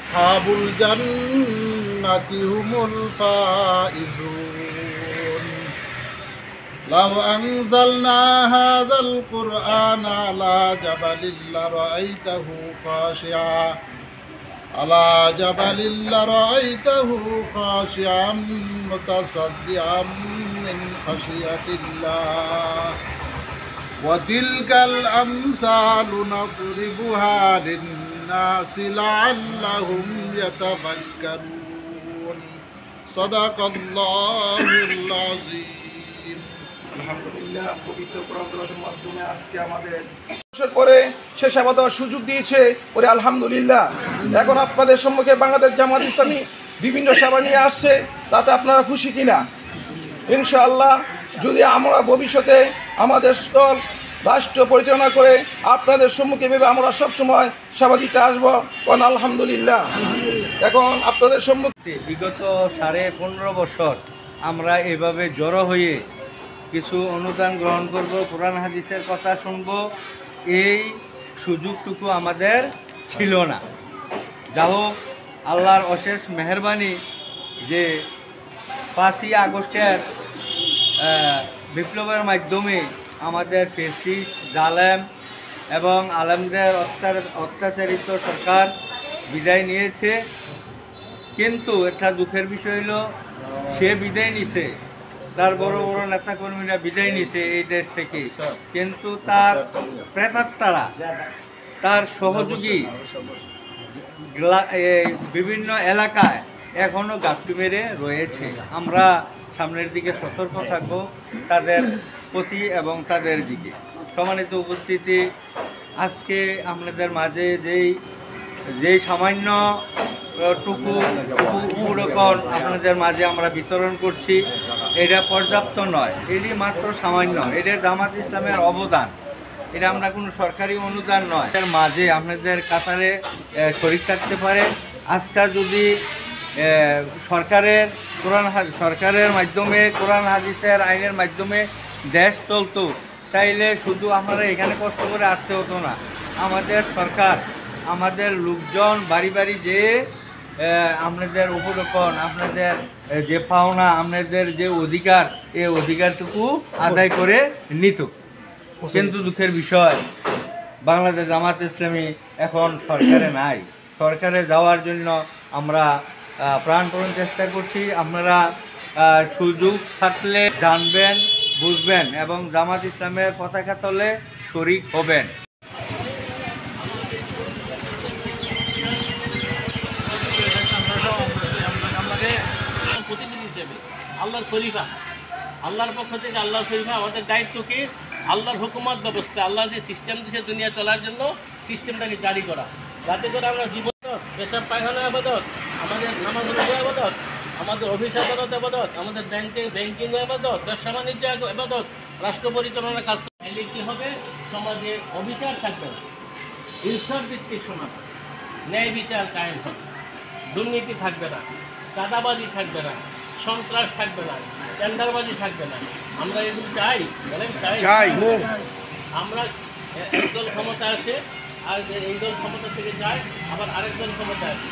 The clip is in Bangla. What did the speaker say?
আসহাবুল জান্নাতি হুমুল ফাইজুন। লাউ আনজালনা হাযাল কুরআনা আলা জাবালিন লারাআইতাহু খাশিআ على جبل لرأيته خاشعا متصدعا من خشية الله وتلك الأمثال نضربها للناس لعلهم يتفكرون صدق الله العظيم আলহামদুলিল্লাহ, পবিত্র কোরআনের মাধ্যমে আজকে আমাদের পরে সে সেবা দেওয়ার সুযোগ দিয়েছে। ওরে আলহামদুলিল্লাহ। এখন আপনাদের সম্মুখে বাংলাদেশ জামাত ইসলামী বিভিন্ন সেবা নিয়ে আসছে, তাতে আপনারা খুশি কিনা? ইনশাআল্লাহ যদি আমরা ভবিষ্যতে আমাদের দল রাষ্ট্র পরিচালনা করে আপনাদের সম্মুখে ভেবে আমরা সবসময় সেবা দিতে আসবো। কারণ আলহামদুলিল্লাহ এখন আপনাদের সম্মুখে বিগত 15.5 বছর আমরা এভাবে জড়ো হয়ে কিছু অনুদান গ্রহণ করব, কোরআন হাদিসের কথা শুনব, এই সুযোগটুকু আমাদের ছিল না। যা হোক, আল্লাহর অশেষ মেহেরবানি যে 5ই আগস্টের বিপ্লবের মাধ্যমে আমাদের ফ্যাসিস্ট জালেম এবং আলেমদের অত্যাচারিত সরকার বিদায় নিয়েছে। কিন্তু একটা দুঃখের বিষয় হলো, সে বিদায় নিছে, তার বড় বড় নেতাকর্মীরা বিদায় নিছে এই দেশ থেকে, কিন্তু তার প্রেতাত্মারা, তার সহযোগী বিভিন্ন এলাকায় এখনও গাপটি মেরে রয়েছে। আমরা সামনের দিকে সতর্ক থাকব তাদের প্রতি এবং তাদের দিকে। সম্মানিত উপস্থিতি, আজকে আপনাদের মাঝে যেই সামান্য টুকু উপকরণ আপনাদের মাঝে আমরা বিতরণ করছি, এটা পর্যাপ্ত নয়, এটি মাত্র সামান্য। এটা জামাত ইসলামের অবদান, এটা আমরা কোনো সরকারি অনুদান নয়। এর মাঝে আপনাদের কাতারে শরীক থাকতে পারে। আজকাল যদি সরকারের মাধ্যমে কোরআন হাদিসের আইনের মাধ্যমে দেশ চলতো, তাইলে শুধু আপনারা এখানে কষ্ট করে আসতে হতো না। আমাদের সরকার, আমাদের লোকজন বাড়ি বাড়ি যে আপনাদের উপরকন, আপনাদের যে পাওনা, আপনাদের যে অধিকার, এই অধিকারটুকু আদায় করে নিত। কিন্তু দুঃখের বিষয়, বাংলাদেশ জামাত ইসলামী এখন সরকারে নাই। সরকারে যাওয়ার জন্য আমরা প্রাণপণ চেষ্টা করছি। আপনারা সুযোগ থাকলে জানবেন, বুঝবেন এবং জামাত ইসলামের পতাকা তলে শরিক হবেন। প্রতিনিধি হিসেবে আল্লাহর খলিফা, আল্লাহর পক্ষ থেকে আল্লাহর খলিফা, আমাদের দায়িত্ব কি? আল্লাহর হুকুমত ব্যবস্থা, আল্লাহ যে সিস্টেম দিয়েছে দুনিয়া চলার জন্য, সিস্টেমটাকে জারি করা, যাতে করে আমরা জীবন, পেশাব পায়খানা আবাদত, আমাদের নামাজ রোজা আবাদত, আমাদের অফিস আবাদত আবাদত, আমাদের ব্যাংকিং আবাদত, ব্যবসা বাণিজ্য আবাদত, রাষ্ট্র পরিচালনার কাজ করলে কী হবে? সমাজে অবিচার থাকবে না, ইনসাফ ভিত্তিক সমাজ, ন্যায় বিচার কায়েম হবে, দুর্নীতি থাকবে না, চাঁদাবাজি থাকবে না, সন্ত্রাস থাকবে না, টেন্ডারবাজি থাকবে না। আমরা এগুলো চাই, বলেন চাই। আমরা একদল ক্ষমতা আসে, আর এই দল ক্ষমতা থেকে যায়, আবার আরেক দল ক্ষমতা আসে।